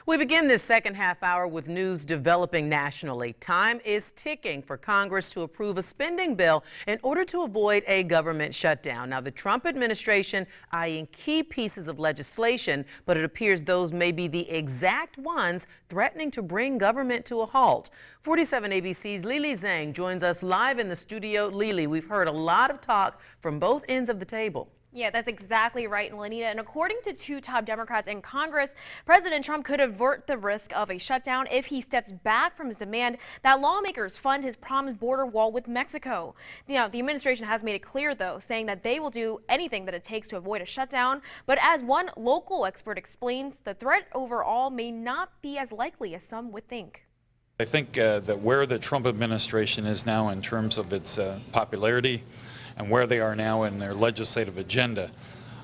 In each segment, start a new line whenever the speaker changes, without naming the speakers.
We begin this second half hour with news developing nationally. Time is ticking for Congress to approve a spending bill in order to avoid a government shutdown. Now, the Trump administration eyeing key pieces of legislation, but it appears those may be the exact ones threatening to bring government to a halt. 47 ABC's Lily Zhang joins us live in the studio. Lily, we've heard a lot of talk from both ends of the table.
Yeah, that's exactly right, Lenita. And according to two top Democrats in Congress, President Trump could avert the risk of a shutdown if he steps back from his demand that lawmakers fund his promised border wall with Mexico. Now, the administration has made it clear, though, saying that they will do anything that it takes to avoid a shutdown. But as one local expert explains, the threat overall may not be as likely as some would think.
I think that where the Trump administration is now in terms of its popularity and where they are now in their legislative agenda,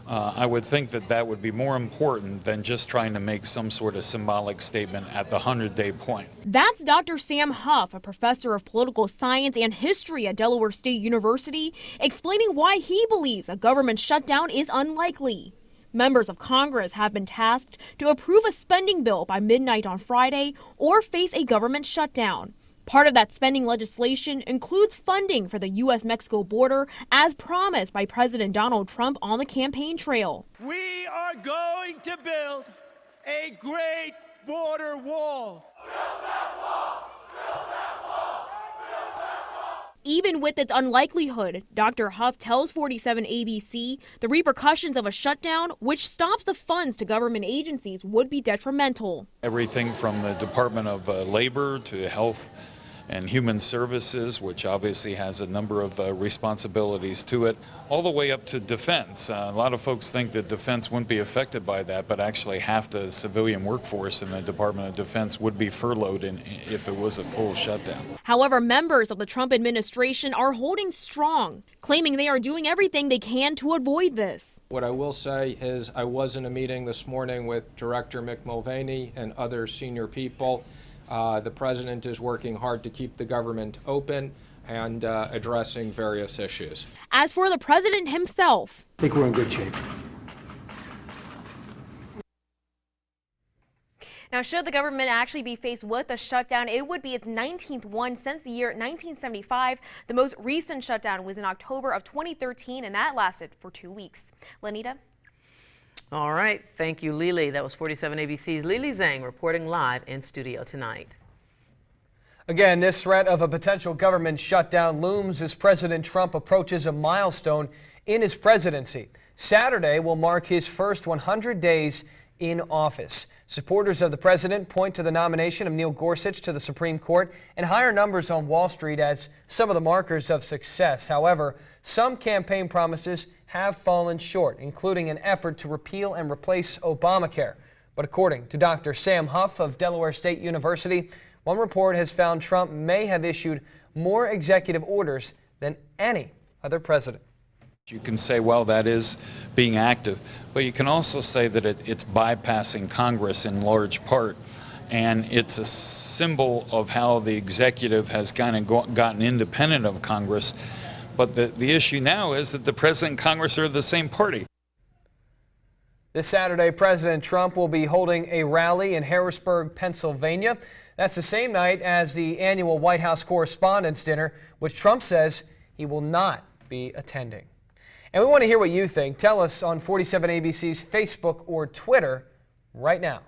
I would think that that would be more important than just trying to make some sort of symbolic statement at the 100-day point.
That's Dr. Sam Huff, a professor of political science and history at Delaware State University, explaining why he believes a government shutdown is unlikely. Members of Congress have been tasked to approve a spending bill by midnight on Friday or face a government shutdown. Part of that spending legislation includes funding for the U.S.-Mexico border as promised by President Donald Trump on the campaign trail.
We are going to build a great border wall. Build that wall! Build that wall! Build that wall!
Even with its unlikelihood, Dr. Huff tells 47 ABC the repercussions of a shutdown, which stops the funds to government agencies, would be detrimental.
Everything from the Department of Labor to Health and Human Services, which obviously has a number of responsibilities to it, all the way up to defense. A lot of folks think that defense wouldn't be affected by that, but actually half the civilian workforce in the Department of Defense would be furloughed if it was a full shutdown.
However, members of the Trump administration are holding strong, claiming they are doing everything they can to avoid this.
What I will say is I was in a meeting this morning with Director Mick Mulvaney and other senior people. The president is working hard to keep the government open and addressing various issues.
As for the president himself,
I think we're in good shape.
Now, should the government actually be faced with a shutdown, it would be its 19th one since the year 1975. The most recent shutdown was in October of 2013, and that lasted for 2 weeks. Lenita?
All right. Thank you, Lily. That was 47 ABC's Lily Zhang reporting live in studio tonight.
Again, this threat of a potential government shutdown looms as President Trump approaches a milestone in his presidency. Saturday will mark his first 100 days in office. Supporters of the president point to the nomination of Neil Gorsuch to the Supreme Court and higher numbers on Wall Street as some of the markers of success. However, some campaign promises have fallen short, including an effort to repeal and replace Obamacare. But according to Dr. Sam Huff of Delaware State University, one report has found Trump may have issued more executive orders than any other president.
You can say, well, that is being active, but you can also say that it's bypassing Congress in large part, and it's a symbol of how the executive has kind of gotten independent of Congress. But the issue now is that the president and Congress are the same party.
This Saturday, President Trump will be holding a rally in Harrisburg, Pennsylvania. That's the same night as the annual White House Correspondents' Dinner, which Trump says he will not be attending. And we want to hear what you think. Tell us on 47 ABC's Facebook or Twitter right now.